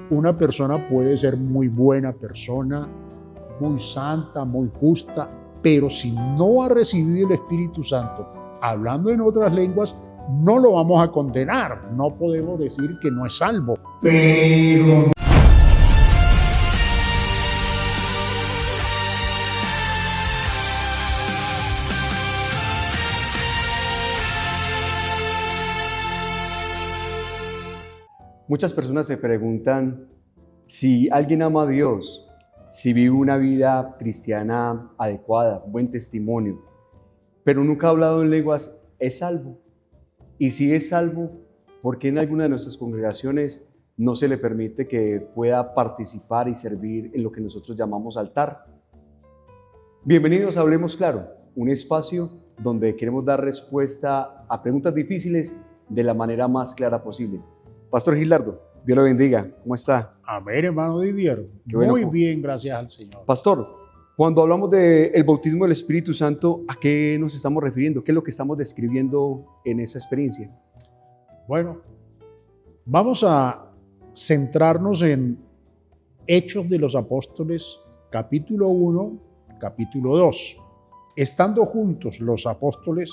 una persona puede ser muy buena persona, muy santa, muy justa, pero si no ha recibido el Espíritu Santo, hablando en otras lenguas, no lo vamos a condenar. No podemos decir que no es salvo. Pero muchas personas se preguntan si alguien ama a Dios, si vive una vida cristiana adecuada, buen testimonio, pero nunca ha hablado en lenguas, ¿es salvo? Y si es salvo, ¿por qué en alguna de nuestras congregaciones no se le permite que pueda participar y servir en lo que nosotros llamamos altar? Bienvenidos a Hablemos Claro, un espacio donde queremos dar respuesta a preguntas difíciles de la manera más clara posible. Pastor Gilardo, Dios lo bendiga. ¿Cómo está? Amén, hermano Didier. Bueno, muy bien, gracias al Señor. Pastor, cuando hablamos del bautismo del Espíritu Santo, ¿a qué nos estamos refiriendo? ¿Qué es lo que estamos describiendo en esa experiencia? Bueno, vamos a centrarnos en Hechos de los Apóstoles, capítulo 1, capítulo 2. Estando juntos los apóstoles,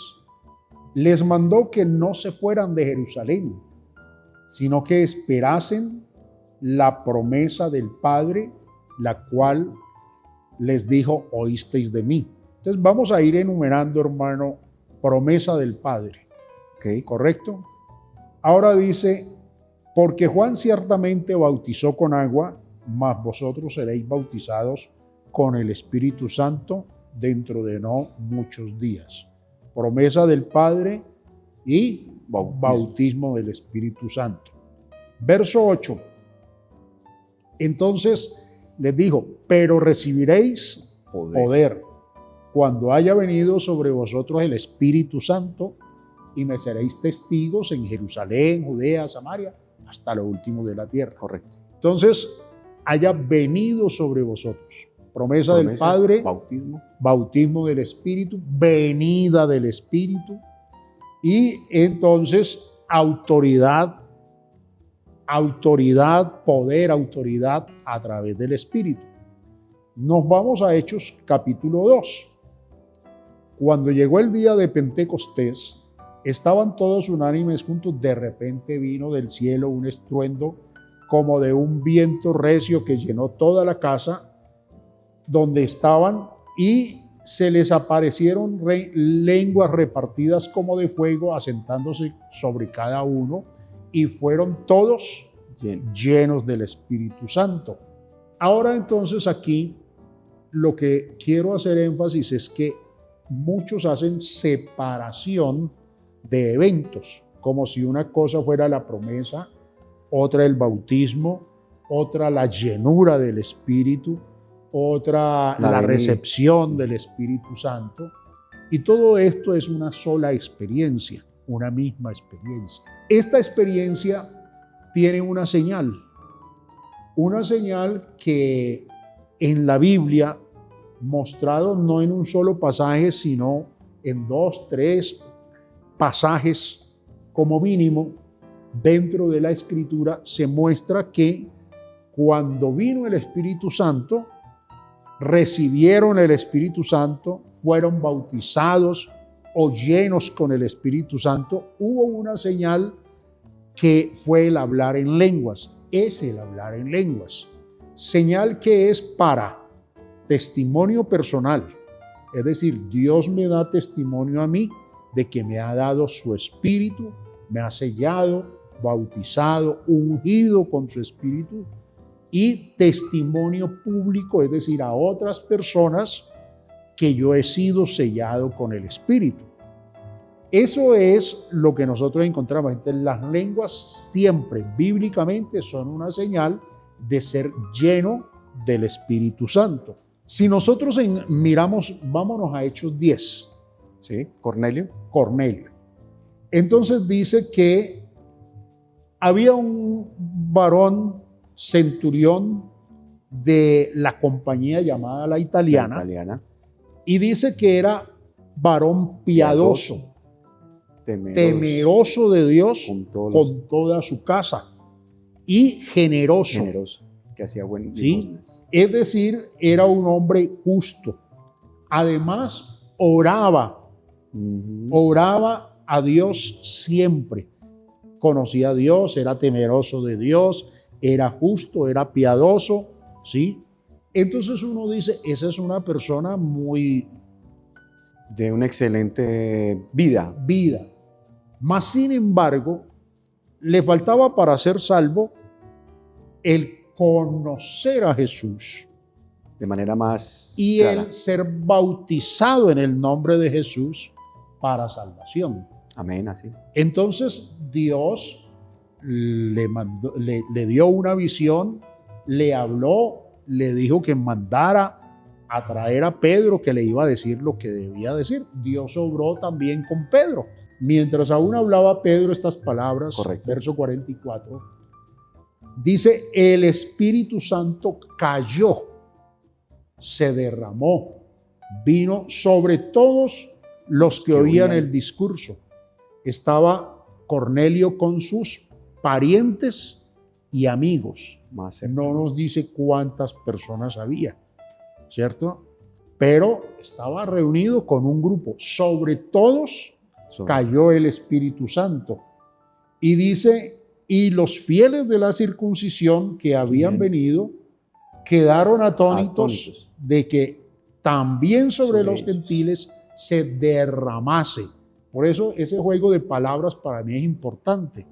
les mandó que no se fueran de Jerusalén, sino que esperasen la promesa del Padre, la cual les dijo: oísteis de mí. Entonces vamos a ir enumerando, hermano, promesa del Padre. Okay. ¿Correcto? Ahora dice: porque Juan ciertamente bautizó con agua, mas vosotros seréis bautizados con el Espíritu Santo dentro de no muchos días. Promesa del Padre y bautismo del Espíritu Santo. Verso 8. Entonces les dijo: pero recibiréis poder cuando haya venido sobre vosotros el Espíritu Santo, y me seréis testigos en Jerusalén, Judea, Samaria, hasta lo último de la tierra. Correcto. Entonces, haya venido sobre vosotros. Promesa del Padre, bautismo del Espíritu, venida del Espíritu, y entonces autoridad, poder, autoridad a través del Espíritu. Nos vamos a Hechos capítulo 2. Cuando llegó el día de Pentecostés, estaban todos unánimes juntos. De repente vino del cielo un estruendo como de un viento recio que llenó toda la casa donde estaban, y se les aparecieron lenguas repartidas como de fuego, asentándose sobre cada uno, y fueron todos llenos del Espíritu Santo. Ahora entonces aquí lo que quiero hacer énfasis es que muchos hacen separación de eventos, como si una cosa fuera la promesa, otra el bautismo, otra la llenura del Espíritu, otra la recepción del Espíritu Santo. Y todo esto es una sola experiencia, una misma experiencia. Esta experiencia tiene una señal que en la Biblia, mostrado no en un solo pasaje, sino en 2, 3 pasajes como mínimo dentro de la Escritura, se muestra que cuando vino el Espíritu Santo, recibieron el Espíritu Santo, fueron bautizados o llenos con el Espíritu Santo, hubo una señal que fue el hablar en lenguas. Es el hablar en lenguas. Señal que es para testimonio personal. Es decir, Dios me da testimonio a mí de que me ha dado su Espíritu, me ha sellado, bautizado, ungido con su Espíritu, y testimonio público, es decir, a otras personas que yo he sido sellado con el Espíritu. Eso es lo que nosotros encontramos. Entonces, las lenguas siempre, bíblicamente, son una señal de ser lleno del Espíritu Santo. Si nosotros miramos, vámonos a Hechos 10. Sí, Cornelio. Entonces dice que había un varón centurión de la compañía llamada la italiana. Y dice que era varón piadoso, temeroso de Dios con toda su casa. y generoso. Generoso, que hacía buen ¿Sí? limosnas. Es decir, era un hombre justo. Además, oraba a Dios siempre. Conocía a Dios, era temeroso de Dios, era justo, era piadoso, ¿sí? Entonces uno dice, esa es una persona muy De una excelente vida. vida. Mas, sin embargo, le faltaba para ser salvo el conocer a Jesús De manera más y clara. el ser bautizado en el nombre de Jesús para salvación. Amén, así. Entonces Dios le dio una visión, le habló, le dijo que mandara a traer a Pedro, que le iba a decir lo que debía decir. Dios obró también con Pedro. Mientras aún hablaba Pedro estas palabras, Correcto. verso 44, dice, el Espíritu Santo cayó, se derramó, vino sobre todos los que oían el discurso. Estaba Cornelio con sus parientes y amigos. Más cerca. No nos dice cuántas personas había, ¿cierto? Pero estaba reunido con un grupo. Sobre todos cayó el Espíritu Santo. Y dice, y los fieles de la circuncisión que habían venido quedaron atónitos de que también sobre los ellos. gentiles se derramase. Por eso ese juego de palabras para mí es importante,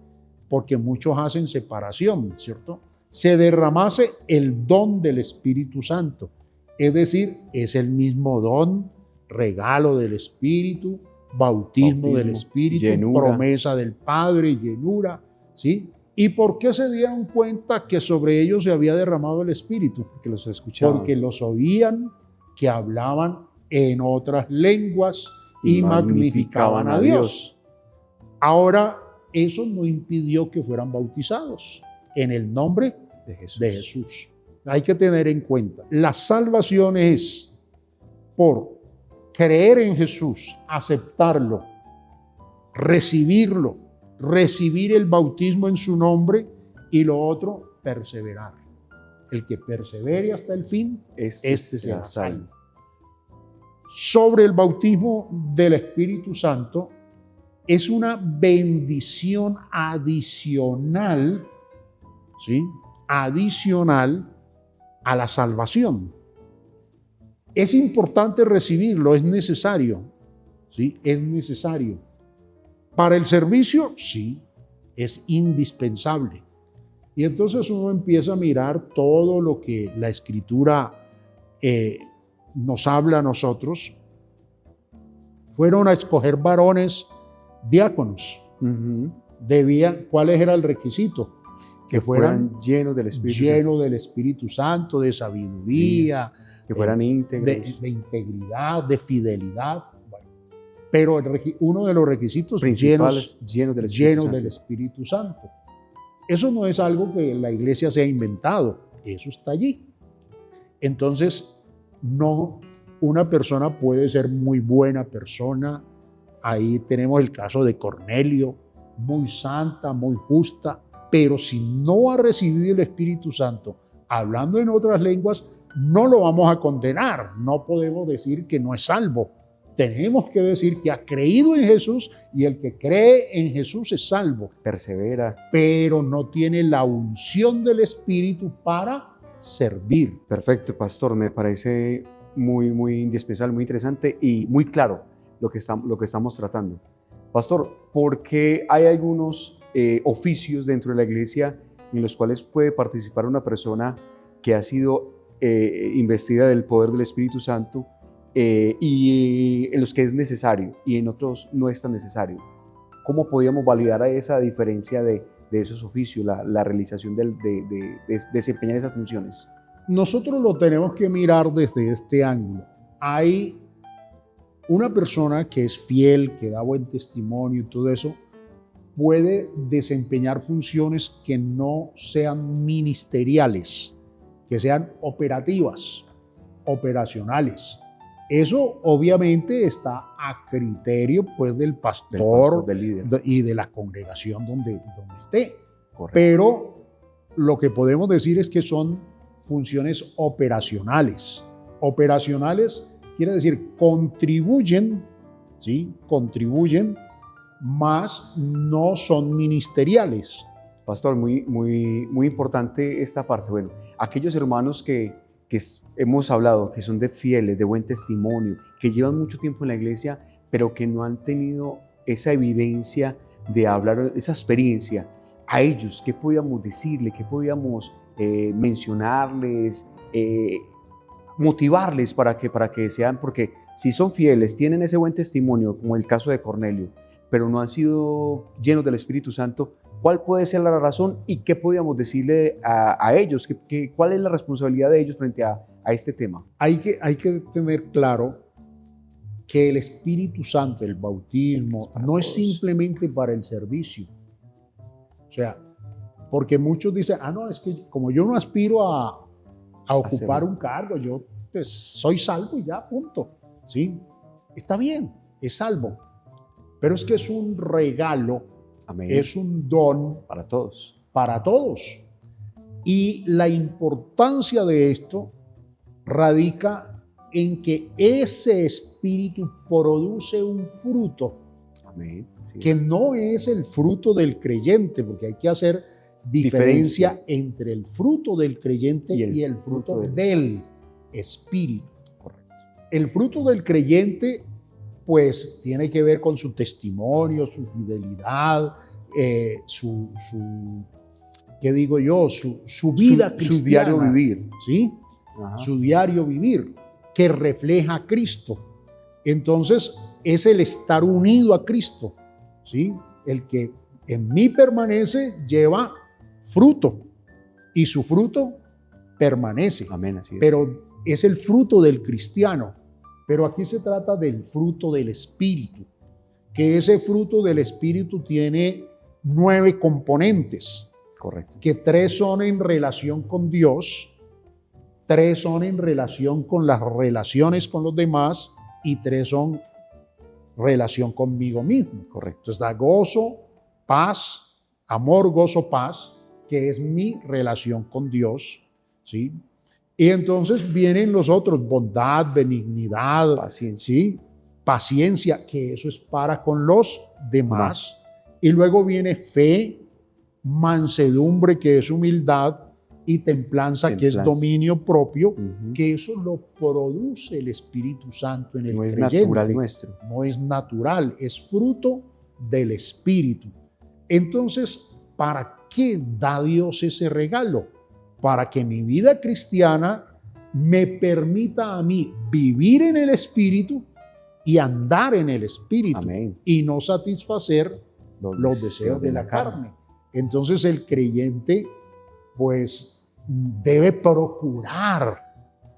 porque muchos hacen separación, ¿cierto? Se derramase el don del Espíritu Santo. Es decir, es el mismo don, regalo del Espíritu, bautismo del Espíritu, llenura. Promesa del Padre, llenura, ¿sí? ¿Y por qué se dieron cuenta que sobre ellos se había derramado el Espíritu? Porque los escuchaban. Porque los oían que hablaban en otras lenguas y magnificaban a Dios. Ahora, eso no impidió que fueran bautizados en el nombre de Jesús. de Jesús. Hay que tener en cuenta, la salvación es por creer en Jesús, aceptarlo, recibirlo, recibir el bautismo en su nombre, y lo otro, perseverar. El que persevere hasta el fin, este será salvo. Sobre el bautismo del Espíritu Santo, es una bendición adicional, ¿sí? Adicional a la salvación. Es importante recibirlo, es necesario, ¿sí? Es necesario. Para el servicio, sí, es indispensable. Y entonces uno empieza a mirar todo lo que la Escritura nos habla a nosotros. Fueron a escoger varones diáconos. ¿Cuál era el requisito? Que fueran llenos del Espíritu Santo, de sabiduría, que fueran íntegros, de integridad, de fidelidad. Bueno, pero uno de los requisitos principales, llenos del Espíritu Santo. Eso no es algo que la iglesia se ha inventado, eso está allí. Entonces, no, una persona puede ser muy buena persona. Ahí tenemos el caso de Cornelio, muy santa, muy justa, pero si no ha recibido el Espíritu Santo, hablando en otras lenguas, no lo vamos a condenar. No podemos decir que no es salvo. Tenemos que decir que ha creído en Jesús, y el que cree en Jesús es salvo. Persevera. Pero no tiene la unción del Espíritu para servir. Perfecto, pastor. Me parece muy indispensable, muy interesante y muy claro lo que estamos tratando. Pastor, ¿por qué hay algunos oficios dentro de la iglesia en los cuales puede participar una persona que ha sido investida del poder del Espíritu Santo y en los que es necesario y en otros no es tan necesario? ¿Cómo podíamos validar esa diferencia de esos oficios, la realización de desempeñar esas funciones? Nosotros lo tenemos que mirar desde este ángulo. Hay una persona que es fiel, que da buen testimonio y todo eso, puede desempeñar funciones que no sean ministeriales, que sean operativas, operacionales. Eso obviamente está a criterio pues del pastor, del líder y de la congregación donde esté. Correcto. Pero lo que podemos decir es que son funciones operacionales. Operacionales quiere decir contribuyen, ¿sí? Contribuyen, mas no son ministeriales. Pastor, muy importante esta parte. Bueno, aquellos hermanos que hemos hablado, que son de fieles, de buen testimonio, que llevan mucho tiempo en la iglesia, pero que no han tenido esa evidencia de hablar, esa experiencia, a ellos, ¿qué podíamos decirle? ¿Qué podíamos mencionarles? Motivarles para que sean, porque si son fieles, tienen ese buen testimonio, como el caso de Cornelio, pero no han sido llenos del Espíritu Santo, ¿cuál puede ser la razón y qué podríamos decirle a ellos? ¿Cuál es la responsabilidad de ellos frente a este tema? Hay que tener claro que el Espíritu Santo, el bautismo, no es simplemente para el servicio. O sea, porque muchos dicen, no, es que como yo no aspiro a ocupar un cargo, yo pues, soy salvo y ya, punto. ¿Sí? Está bien, es salvo. Pero es que es un regalo, amén, es un don para todos. Para todos. Y la importancia de esto radica en que ese espíritu produce un fruto, amén, que no es el fruto del creyente, porque hay que hacer diferencia entre el fruto del creyente y el fruto del espíritu. Correcto. El fruto del creyente pues tiene que ver con su testimonio, su fidelidad, ¿qué digo yo? Su vida cristiana. Su diario vivir. ¿Sí? Ajá. Su diario vivir, que refleja a Cristo. Entonces, es el estar unido a Cristo, ¿sí? El que en mí permanece lleva fruto, y su fruto permanece. Amén, así es. Pero es el fruto del cristiano. Pero aquí se trata del fruto del Espíritu, que ese fruto del Espíritu tiene 9 componentes. Correcto. Que 3 son en relación con Dios, 3 son en relación con las relaciones con los demás y 3 son relación conmigo mismo. Correcto. Entonces da gozo, paz, amor, gozo, paz, que es mi relación con Dios, ¿sí? Y entonces vienen los otros, bondad, benignidad, paciencia, ¿sí? Paciencia, que eso es para con los demás. Y luego viene fe, mansedumbre, que es humildad, y templanza, que es dominio propio, que eso lo produce el Espíritu Santo en el creyente. No es natural nuestro. No es natural, es fruto del Espíritu. Entonces, ¿para qué da Dios ese regalo? Para que mi vida cristiana me permita a mí vivir en el Espíritu y andar en el Espíritu. Amén. Y no satisfacer los deseos de la carne. Entonces el creyente pues debe procurar,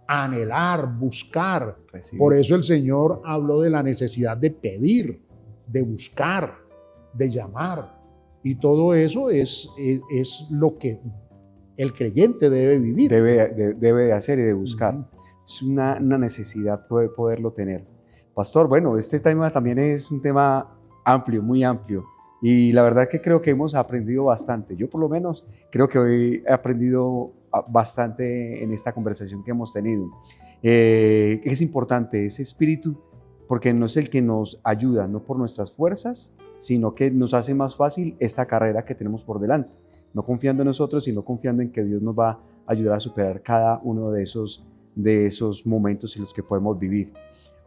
anhelar, buscar. Recibir. Por eso el Señor habló de la necesidad de pedir, de buscar, de llamar. Y todo eso es lo que el creyente debe vivir. Debe de hacer y de buscar. Es una necesidad poderlo tener. Pastor, bueno, este tema también es un tema amplio, muy amplio. Y la verdad que creo que hemos aprendido bastante. Yo por lo menos creo que hoy he aprendido bastante en esta conversación que hemos tenido. Es importante ese espíritu porque no es el que nos ayuda, no por nuestras fuerzas, sino que nos hace más fácil esta carrera que tenemos por delante. No confiando en nosotros, sino confiando en que Dios nos va a ayudar a superar cada uno de esos momentos en los que podemos vivir.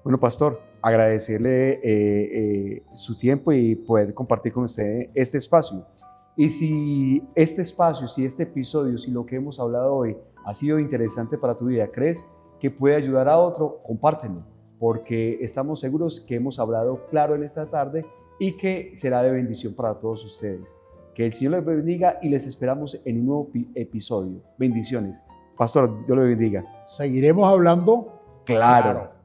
Bueno, pastor, agradecerle su tiempo y poder compartir con usted este espacio. Y si este espacio, si este episodio, si lo que hemos hablado hoy ha sido interesante para tu vida, crees que puede ayudar a otro, compártelo, porque estamos seguros que hemos hablado claro en esta tarde y que será de bendición para todos ustedes. Que el Señor les bendiga y les esperamos en un nuevo episodio. Bendiciones. Pastor, Dios les bendiga. Seguiremos hablando. Claro.